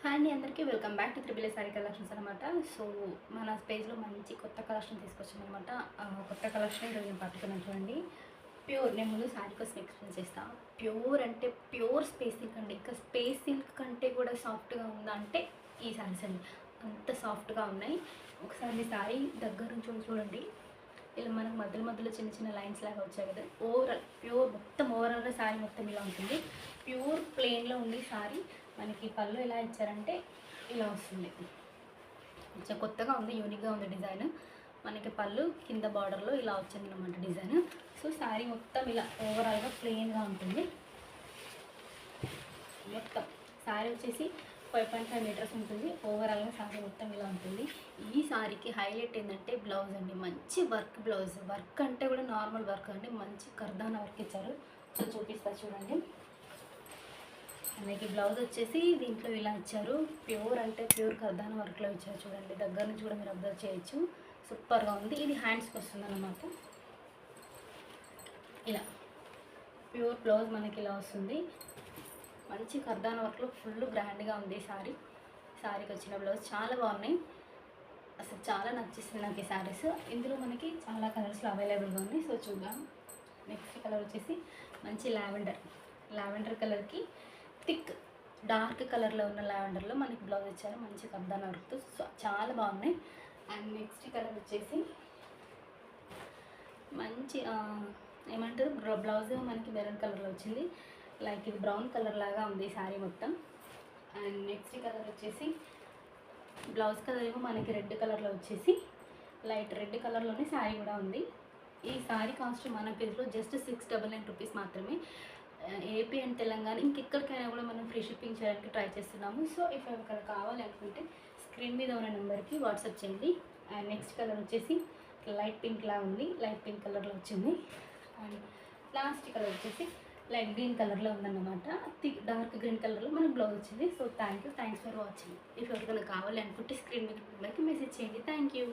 Hi అండి, అందరికీ welcome back to triple sorry collections అనమాట. సో మన పేజ్లో మంచి కొత్త కలెక్షన్ తీసుకొచ్చాం అనమాట. కొత్త కలెక్షన్ ఈరోజు నేను పట్టుకున్నాను చూడండి. ప్యూర్, నేను ముందు శారీ కోసం ఎక్స్ప్లెయిన్ చేస్తాను. ప్యూర్ అంటే ప్యూర్ స్పేస్ సిల్క్ అండి. ఇంకా స్పేస్ సిల్క్ కంటే కూడా సాఫ్ట్గా ఉందా అంటే ఈ శారీస్ అండి. అంత సాఫ్ట్గా ఉన్నాయి. ఒకసారి శారీ దగ్గర నుంచి చూడండి. ఇలా మనకు మధ్యలో మధ్యలో చిన్న చిన్న లైన్స్ లాగా వచ్చాయి కదా. ఓవరాల్ ప్యూర్, మొత్తం ఓవరాల్గా శారీ మొత్తం ఇలా ఉంటుంది. ప్యూర్ ప్లెయిన్లో ఉంది శారీ. మనకి పళ్ళు ఎలా ఇచ్చారంటే ఇలా వస్తుంది. కొంచెం కొత్తగా ఉంది, యూనిక్గా ఉంది డిజైన్. మనకి పళ్ళు కింద బార్డర్లో ఇలా వచ్చింది అన్నమాట డిజైన్. సో శారీ మొత్తం ఇలా ఓవరాల్గా ప్లెయిన్గా ఉంటుంది. మొత్తం శారీ వచ్చేసి 5.5 మీటర్స్ ఉంటుంది. ఓవరాల్గా శారీ మొత్తం ఇలా ఉంటుంది. ఈ శారీకి హైలైట్ ఏంటంటే బ్లౌజ్ అండి. మంచి వర్క్ బ్లౌజ్. వర్క్ అంటే కూడా నార్మల్ వర్క్ అండి, మంచి కర్దాన వర్క్ ఇచ్చారు. సో చూపిస్తా చూడండి. మనకి బ్లౌజ్ వచ్చేసి దీంట్లో ఇలా ఇచ్చారు. ప్యూర్ అంటే ప్యూర్ కర్దాన వర్క్లో ఇచ్చారు చూడండి. దగ్గర నుంచి కూడా మీరు అబ్జర్వ్ చేయొచ్చు. సూపర్గా ఉంది. ఇది హ్యాండ్స్కి వస్తుంది అన్నమాట. ఇలా ప్యూర్ బ్లౌజ్ మనకి ఇలా వస్తుంది. మంచి కర్దాన వర్క్లో ఫుల్ గ్రాండ్గా ఉంది శారీ. శారీకి వచ్చిన బ్లౌజ్ చాలా బాగున్నాయి. అసలు చాలా నచ్చేసింది నాకు ఈ శారీస్. ఇందులో మనకి చాలా కలర్స్లో అవైలబుల్గా ఉంది. సో చూద్దాం. నెక్స్ట్ కలర్ వచ్చేసి మంచి లావెండర్ కలర్కి థిక్ డార్క్ కలర్లో ఉన్న లావెండర్లో మనకి బ్లౌజ్ ఇచ్చారు. మంచి కర్దాన వర్క్తో చాలా బాగున్నాయి. అండ్ నెక్స్ట్ కలర్ వచ్చేసి మంచి ఏమంటారు, బ్లౌజ్ మనకి మెరూన్ కలర్లో వచ్చింది. లైక్ ఇది బ్రౌన్ కలర్ లాగా ఉంది శారీ మొత్తం. అండ్ నెక్స్ట్ కలర్ వచ్చేసి బ్లౌజ్ కలర్ ఏమో మనకి రెడ్ కలర్లో వచ్చేసి లైట్ రెడ్ కలర్లోనే శారీ కూడా ఉంది. ఈ శారీ కాస్ట్ మన పేజ్లో జస్ట్ 699 రూపీస్ మాత్రమే. ఏపీ అండ్ తెలంగాణ ఇంకెక్కడికైనా కూడా మనం ఫ్రీ షిప్పింగ్ చేయడానికి ట్రై చేస్తున్నాము. సో ఇఫ్ ఎవరికైనా కావాలి అనుకుంటే స్క్రీన్ మీద ఉన్న నెంబర్కి వాట్సాప్ చేయండి. అండ్ నెక్స్ట్ కలర్ వచ్చేసి లైట్ పింక్ లా ఉంది. లైట్ పింక్ కలర్లో వచ్చింది. అండ్ లాస్ట్ కలర్ వచ్చేసి లైట్ గ్రీన్ కలర్లో ఉందన్నమాట. డార్క్ గ్రీన్ కలర్లో మనకు బ్లౌజ్ వచ్చింది. So thanks for watching. If ఎవరికైనా కావాలి అనుకుంటే స్క్రీన్ మీద నెంబర్కి మెసేజ్ చేయండి. Thank you.